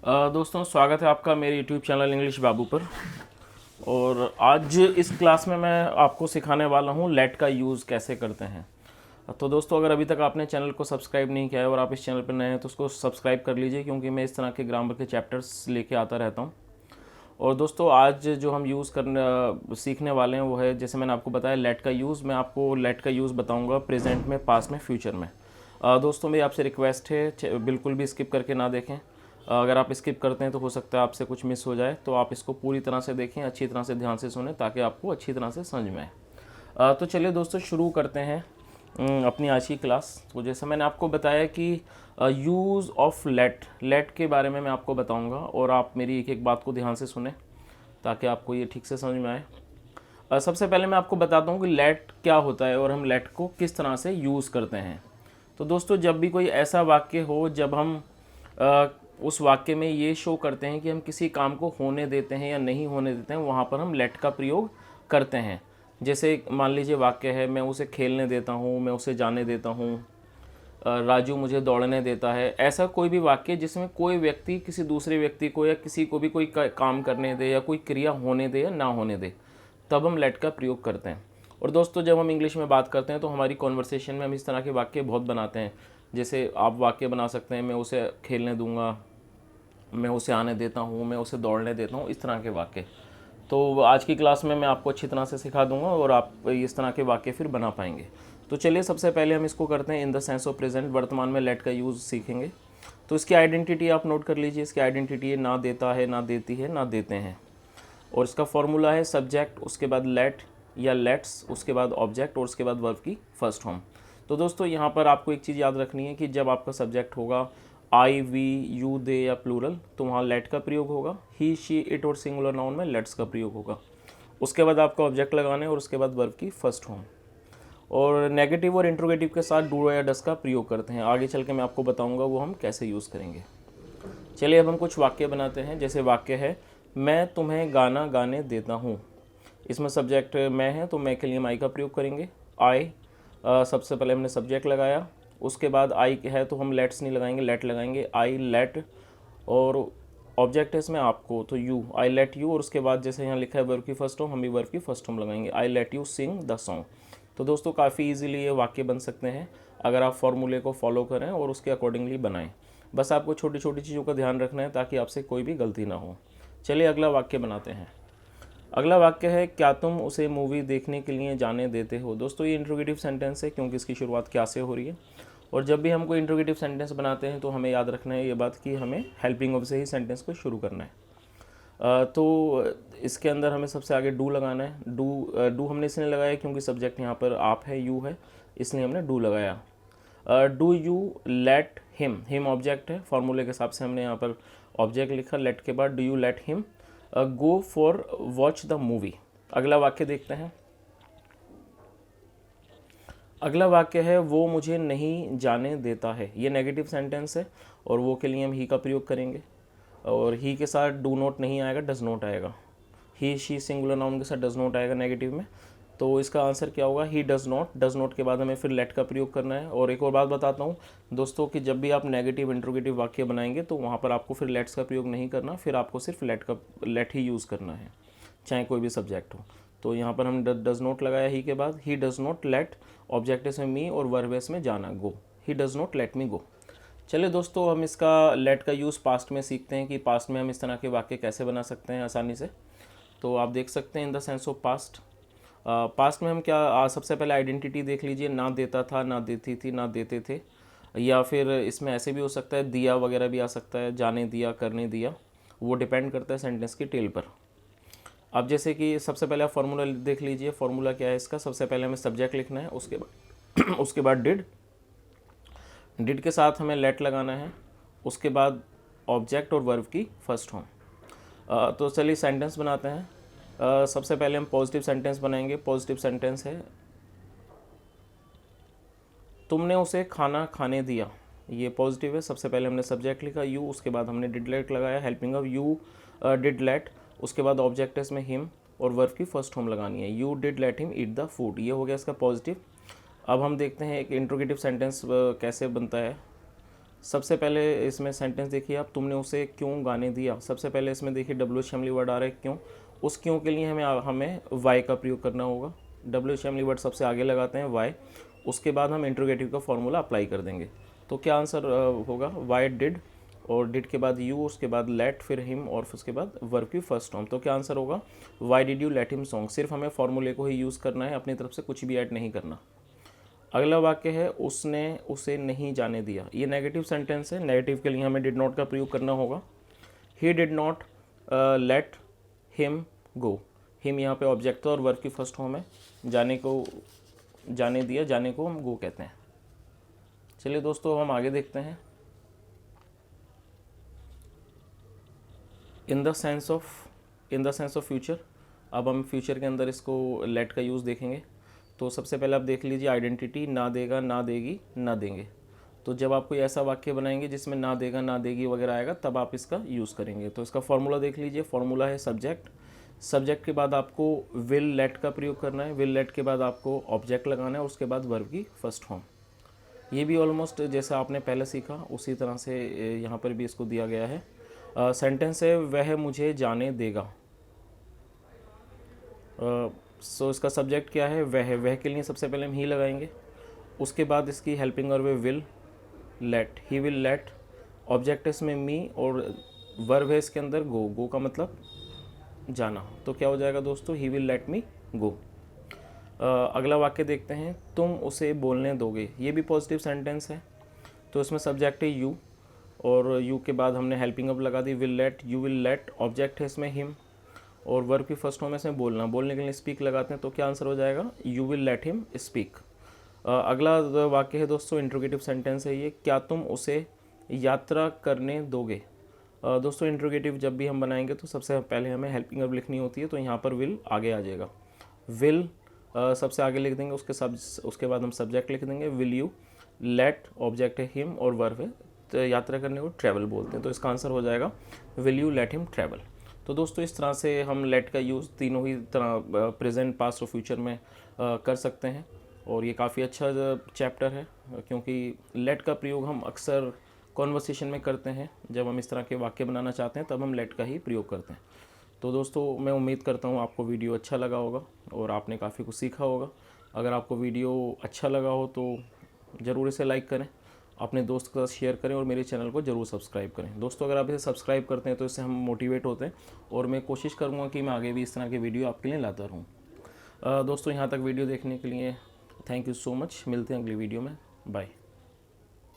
दोस्तों स्वागत है आपका मेरे YouTube चैनल इंग्लिश बाबू पर। और आज इस क्लास में मैं आपको सिखाने वाला हूँ लेट का यूज़ कैसे करते हैं। तो दोस्तों अगर अभी तक आपने चैनल को सब्सक्राइब नहीं किया है और आप इस चैनल पर नए हैं तो उसको सब्सक्राइब कर लीजिए, क्योंकि मैं इस तरह के ग्रामर के चैप्टर्स लेके आता रहता हूँ। और दोस्तों आज जो हम यूज़ करने सीखने वाले हैं वो है, जैसे मैंने आपको बताया, लेट का यूज़। मैं आपको लेट का यूज़ बताऊँगा प्रेजेंट में, पास्ट में, फ्यूचर में। दोस्तों मेरी आपसे रिक्वेस्ट है, बिल्कुल भी स्किप करके ना देखें। अगर आप स्किप करते हैं तो हो सकता है आपसे कुछ मिस हो जाए, तो आप इसको पूरी तरह से देखें, अच्छी तरह से ध्यान से सुनें, ताकि आपको अच्छी तरह से समझ में आए। तो चलिए दोस्तों शुरू करते हैं अपनी आज की क्लास। तो जैसे मैंने आपको बताया कि यूज़ ऑफ लेट के बारे में मैं आपको बताऊंगा, और आप मेरी एक एक बात को ध्यान से सुने ताकि आपको ये ठीक से समझ में आए। सबसे पहले मैं आपको बताता हूँ कि लेट क्या होता है और हम लेट को किस तरह से यूज़ करते हैं। तो दोस्तों जब भी कोई ऐसा वाक्य हो जब हम उस वाक्य में ये शो करते हैं कि हम किसी काम को होने देते हैं या नहीं होने देते हैं, वहाँ पर हम लेट का प्रयोग करते हैं। जैसे मान लीजिए वाक्य है, मैं उसे खेलने देता हूँ, मैं उसे जाने देता हूँ, राजू मुझे दौड़ने देता है। ऐसा कोई भी वाक्य जिसमें कोई व्यक्ति किसी दूसरे व्यक्ति को या किसी को भी कोई काम करने दे या कोई क्रिया होने दे या ना होने दे, तब हम लेट का प्रयोग करते हैं। और दोस्तों जब हम इंग्लिश में बात करते हैं तो हमारी कॉन्वर्सेशन में हम इस तरह के वाक्य बहुत बनाते हैं। जैसे आप वाक्य बना सकते हैं, मैं उसे खेलने दूंगा, मैं उसे आने देता हूँ, मैं उसे दौड़ने देता हूँ, इस तरह के वाक्य। तो आज की क्लास में मैं आपको अच्छी तरह से सिखा दूंगा और आप इस तरह के वाक्य फिर बना पाएंगे। तो चलिए सबसे पहले हम इसको करते हैं in the sense of present, वर्तमान में लेट का यूज़ सीखेंगे। तो इसकी आइडेंटिटी आप नोट कर लीजिए। इसकी आइडेंटिटी है ना देता है, ना देती है, ना देते हैं। और इसका फॉर्मूला है सब्जेक्ट, उसके बाद लेट या लेट्स, उसके बाद ऑब्जेक्ट और उसके बाद वर्ब की फर्स्ट फॉर्म। तो दोस्तों यहाँ पर आपको एक चीज़ याद रखनी है कि जब आपका सब्जेक्ट होगा आई, वी, यू, दे या प्लूरल, तो वहाँ लेट का प्रयोग होगा। ही, शी, इट और सिंगुलर नाउन में लेट्स का प्रयोग होगा। उसके बाद आपका ऑब्जेक्ट लगाने और उसके बाद वर्ब की फर्स्ट फॉर्म। और नेगेटिव और इंट्रोगेटिव के साथ डू या डस का प्रयोग करते हैं। आगे चल के मैं आपको बताऊंगा वो हम कैसे यूज़ करेंगे। चलिए अब हम कुछ वाक्य बनाते हैं। जैसे वाक्य है, मैं तुम्हें गाना गाने देता हूँ। इसमें सब्जेक्ट मैं है तो मैं के लिए आई का प्रयोग करेंगे। आई, सबसे पहले हमने सब्जेक्ट लगाया, उसके बाद आई है तो हम लेट्स नहीं लगाएंगे, लेट लगाएंगे। आई लेट, और ऑब्जेक्ट है इसमें आपको, तो यू, आई लेट यू। और उसके बाद जैसे यहाँ लिखा है वर्ब की फर्स्ट फॉर्म, हम भी वर्ब की फर्स्ट फॉर्म लगाएंगे, I let you sing the song. तो दोस्तों काफ़ी इजीली ये वाक्य बन सकते हैं अगर आप फॉर्मूले को फॉलो करें और उसके अकॉर्डिंगली बनाएं। बस आपको छोटी छोटी चीज़ों का ध्यान रखना है ताकि आपसे कोई भी गलती ना हो। चलिए अगला वाक्य बनाते हैं। अगला वाक्य है, क्या तुम उसे मूवी देखने के लिए जाने देते हो। दोस्तों ये इंट्रोगेटिव सेंटेंस है क्योंकि इसकी शुरुआत क्या से हो रही है। और जब भी हम कोई इंट्रोगेटिव सेंटेंस बनाते हैं तो हमें याद रखना है ये बात कि हमें हेल्पिंग वर्ब से ही सेंटेंस को शुरू करना है। तो इसके अंदर हमें सबसे आगे डू लगाना है। डू हमने इसलिए लगाया क्योंकि सब्जेक्ट यहाँ पर आप है, यू है, इसलिए हमने डू लगाया। Do you let him object है, फॉर्मूले के हिसाब से हमने यहाँ पर ऑब्जेक्ट लिखा। लेट के बाद do you let him go for watch the movie. अगला वाक्य देखते हैं। अगला वाक्य है, वो मुझे नहीं जाने देता है। ये नेगेटिव सेंटेंस है और वो के लिए हम ही का प्रयोग करेंगे। और ही के साथ डू नॉट नहीं आएगा, डज नॉट आएगा। ही, शी सिंगुलर नाउन के साथ डज नॉट आएगा नेगेटिव में। तो इसका आंसर क्या होगा, ही डज नॉट। डज नॉट के बाद हमें फिर लेट का प्रयोग करना है। और एक और बात बताता हूँ दोस्तों कि जब भी आप नेगेटिव इंट्रोगेटिव वाक्य बनाएंगे तो वहाँ पर आपको फिर लेट्स का प्रयोग नहीं करना, फिर आपको सिर्फ लेट ही यूज़ करना है, चाहे कोई भी सब्जेक्ट हो। तो यहाँ पर हम डज नॉट लगाया ही के बाद। He does not let, object इसमें मी और वर्ब में जाना, go. He does not let me go. चलिए दोस्तों हम इसका लेट का यूज़ पास्ट में सीखते हैं कि पास्ट में हम इस तरह के वाक्य कैसे बना सकते हैं आसानी से। तो आप देख सकते हैं in the sense of past. Past में हम क्या, सबसे पहले आइडेंटिटी देख लीजिए। ना देता था, ना देती थी, ना देते थे। या फिर इसमें ऐसे भी हो सकता है दिया वगैरह भी आ सकता है, जाने दिया, करने दिया। वो डिपेंड करता है सेंटेंस की टेल पर। अब जैसे कि सबसे पहले आप फार्मूला देख लीजिए। फार्मूला क्या है इसका, सबसे पहले हमें सब्जेक्ट लिखना है, उसके बाद उसके बाद डिड के साथ हमें लेट लगाना है, उसके बाद ऑब्जेक्ट और वर्ब की फर्स्ट फॉर्म। तो चलिए सेंटेंस बनाते हैं। सबसे पहले हम पॉजिटिव सेंटेंस बनाएंगे। पॉजिटिव सेंटेंस है, तुमने उसे खाना खाने दिया। ये पॉजिटिव है। सबसे पहले हमने सब्जेक्ट लिखा यू, उसके बाद हमने डिड लेट लगाया, helping of you did let. उसके बाद ऑब्जेक्ट है इसमें हिम और वर्ब की फर्स्ट फॉर्म लगानी है, you did let him eat the food. ये हो गया इसका पॉजिटिव। अब हम देखते हैं एक इंट्रोगेटिव सेंटेंस कैसे बनता है। सबसे पहले इसमें सेंटेंस देखिए आप, तुमने उसे क्यों गाने दिया। सबसे पहले इसमें देखिए डब्ल्यू एच फैमिली वर्ड आ रहा है क्यों। उस क्यों के लिए हमें वाई का प्रयोग करना होगा। डब्ल्यू एच फैमिली वर्ड सबसे आगे लगाते हैं वाई, उसके बाद हम इंट्रोगेटिव का फॉर्मूला अप्लाई कर देंगे। तो क्या आंसर होगा, वाई डिड, और डिड के बाद यू, उसके बाद लेट, फिर हिम, और उसके बाद वर्ब की फर्स्ट फॉर्म। तो क्या आंसर होगा, why did you let him song. सिर्फ हमें फॉर्मूले को ही यूज़ करना है, अपनी तरफ से कुछ भी ऐड नहीं करना। अगला वाक्य है उसने उसे नहीं जाने दिया। ये नेगेटिव सेंटेंस है, नेगेटिव के लिए हमें डिड नॉट का प्रयोग करना होगा। He did not let him go. Him यहाँ पे ऑब्जेक्ट था और वर्ब की फर्स्ट फॉर्म है। जाने को, जाने दिया, जाने को हम गो कहते हैं। चलिए दोस्तों हम आगे देखते हैं। In the sense of future. अब हम फ्यूचर के अंदर इसको लेट का यूज़ देखेंगे। तो सबसे पहले आप देख लीजिए आइडेंटिटी, ना देगा, ना देगी, ना देंगे। तो जब आप कोई ऐसा वाक्य बनाएंगे जिसमें ना देगा, ना देगी वगैरह आएगा, तब आप इसका यूज़ करेंगे। तो इसका फॉर्मूला देख लीजिए। फॉर्मूला है सब्जेक्ट, सब्जेक्ट के बाद आपको विल लेट का प्रयोग करना है, विल लेट के बाद आपको ऑब्जेक्ट लगाना है, उसके बाद वर्ब की फर्स्ट फॉर्म। ये भी ऑलमोस्ट जैसा आपने पहले सीखा उसी तरह से यहाँ पर भी इसको दिया गया है। सेंटेंस है वह मुझे जाने देगा। सो इसका सब्जेक्ट क्या है, वह के लिए सबसे पहले हम ही लगाएंगे, उसके बाद इसकी हेल्पिंग और we will let, he will let, object इसमें मी, और वर्ब है इसके अंदर गो, गो का मतलब जाना। तो क्या हो जाएगा दोस्तों, ही विल लेट मी गो। अगला वाक्य देखते हैं, तुम उसे बोलने दोगे। ये भी पॉजिटिव सेंटेंस है। तो इसमें सब्जेक्ट है यू, और यू के बाद हमने हेल्पिंग अप लगा दी will let, you will let, object है इसमें हिम, और वर्ब की फर्स्ट फॉर्म है इसमें बोलना, बोलने के लिए स्पीक लगाते हैं। तो क्या आंसर हो जाएगा, you will let him speak. अगला वाक्य है दोस्तों इंट्रोगेटिव सेंटेंस है ये, क्या तुम उसे यात्रा करने दोगे। दोस्तों इंट्रोगेटिव जब भी हम बनाएंगे तो सबसे पहले हमें हेल्पिंग अप लिखनी होती है, तो यहाँ पर विल आगे आ जाएगा। विल सबसे आगे लिख देंगे, उसके बाद हम सब्जेक्ट लिख देंगे, विल यू लेट, ऑब्जेक्ट है हिम, और वर्ब है तो यात्रा करने को ट्रैवल बोलते हैं। तो इसका आंसर हो जाएगा will you let him travel. तो दोस्तों इस तरह से हम लेट का यूज़ तीनों ही तरह प्रेजेंट, पास्ट और फ्यूचर में कर सकते हैं। और ये काफ़ी अच्छा चैप्टर है, क्योंकि लेट का प्रयोग हम अक्सर कॉन्वर्सेशन में करते हैं। जब हम इस तरह के वाक्य बनाना चाहते हैं तब हम लेट का ही प्रयोग करते हैं। तो दोस्तों मैं उम्मीद करता हूँ आपको वीडियो अच्छा लगा होगा और आपने काफ़ी कुछ सीखा होगा। अगर आपको वीडियो अच्छा लगा हो तो ज़रूर इसे लाइक करें, अपने दोस्त के साथ शेयर करें, और मेरे चैनल को ज़रूर सब्सक्राइब करें। दोस्तों अगर आप इसे सब्सक्राइब करते हैं तो इससे हम मोटिवेट होते हैं, और मैं कोशिश करूँगा कि मैं आगे भी इस तरह के वीडियो आपके लिए लाता रहूँ। दोस्तों यहाँ तक वीडियो देखने के लिए थैंक यू सो मच। मिलते हैं अगली वीडियो में, बाय।